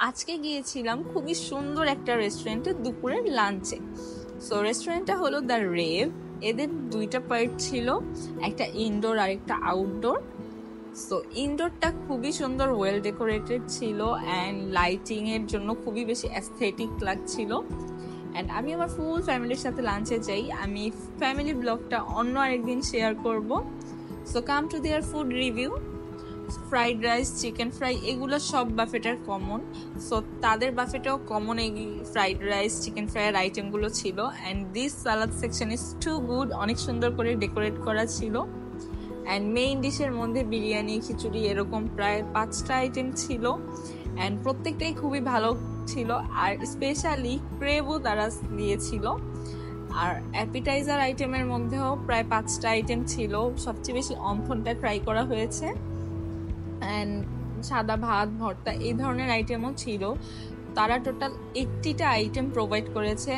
আজকে গিয়েছিলাম খুবই সুন্দর একটা রেস্টুরেন্টে দুপুরের লাঞ্চে। সো রেস্টুরেন্টটা হলো দ্য রেভ। এদের দুইটা পার্ট ছিল, একটা ইনডোর আর একটা আউটডোর। সো ইনডোরটা খুবই সুন্দর, ওয়েল ডেকোরেটেড ছিল অ্যান্ড লাইটিং এর জন্য খুবই বেশি অ্যাস্থেটিক লাগছিল। অ্যান্ড আমি আমার ফুল ফ্যামিলির সাথে লাঞ্চে যাই। আমি ফ্যামিলি ব্লগটা অন্য আরেকদিন শেয়ার করব। So come to their food review. Fried rice, chicken fry, এগুলো সব বাফেটার কমন। সো তাদের বাফেটাও কমন এই ফ্রাইড রাইস, চিকেন ফ্রাইয়ের আইটেমগুলো ছিল। And this salad section is too good, অনেক সুন্দর করে ডেকোরেট করা ছিল। অ্যান্ড মেইন ডিশের মধ্যে বিরিয়ানি, খিচুড়ি, এরকম প্রায় 5টা আইটেম ছিল। অ্যান্ড প্রত্যেকটাই খুবই ভালো ছিল। আর স্পেশালি ক্রেভও তারা দিয়েছিল। আর অ্যাপিটাইজার আইটেমের মধ্যেও প্রায় 5টা আইটেম ছিল। সবচেয়ে বেশি অম্ফনটা ট্রাই করা হয়েছে। অ্যান্ড সাদা ভাত, ভর্তা, এই ধরনের আইটেমও ছিল। তারা টোটাল 80টা আইটেম প্রোভাইড করেছে।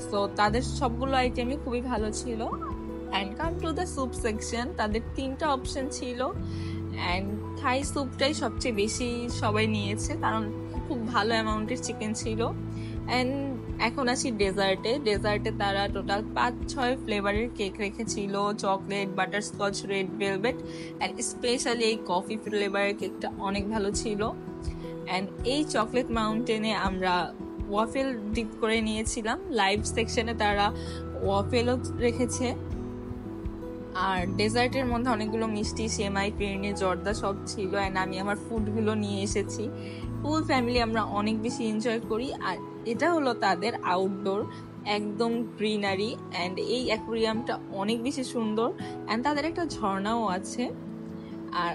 সো তাদের সবগুলো আইটেমই খুবই ভালো ছিল। And come to the soup section, তাদের 3টা অপশন ছিল। অ্যান্ড থাই স্যুপটাই সবচেয়ে বেশি সবাই নিয়েছে, কারণ খুব ভালো অ্যামাউন্টের চিকেন ছিল। অ্যান্ড এখন আসি ডেজার্টে তারা টোটাল 5-6 ফ্লেভারের কেক রেখেছিল, chocolate, butterscotch, red velvet. And specially এই কফি ফ্লেভারের কেকটা অনেক ভালো ছিল। অ্যান্ড এই চকলেট মাউন্টেনে আমরা ওয়াফেল ডিপ করে নিয়েছিলাম। লাইভ সেকশনে তারা ওয়াফেলও রেখেছে। আর ডেজার্টের মধ্যে অনেকগুলো মিষ্টি, সেমাই, ফিরনি, জর্দা সব ছিল। অ্যান্ড আমি আমার ফুডগুলো নিয়ে এসেছি। ফুল ফ্যামিলি আমরা অনেক বেশি এনজয় করি। আর এটা হলো তাদের আউটডোর, একদম গ্রিনারি। অ্যান্ড এই অ্যাকুরিয়ামটা অনেক বেশি সুন্দর। অ্যান্ড তাদের একটা ঝর্ণাও আছে। আর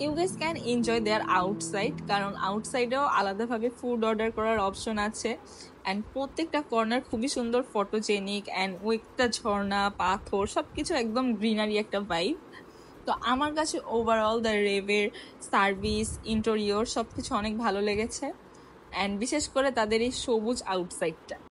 you guys can enjoy there outside, কারণ আউটসাইডেও আলাদাভাবে ফুড অর্ডার করার অপশন আছে। অ্যান্ড প্রত্যেকটা কর্নার খুবই সুন্দর, ফটোজেনিক। অ্যান্ড ওই একটা ঝর্ণা, পাথর, সবকিছু একদম গ্রিনারি একটা ভাইব। তো আমার কাছে ওভারঅল দ্য রেভের সার্ভিস, ইন্টেরিয়র সবকিছু অনেক ভালো লেগেছে। অ্যান্ড বিশেষ করে তাদের এই সবুজ আউটসাইডটা।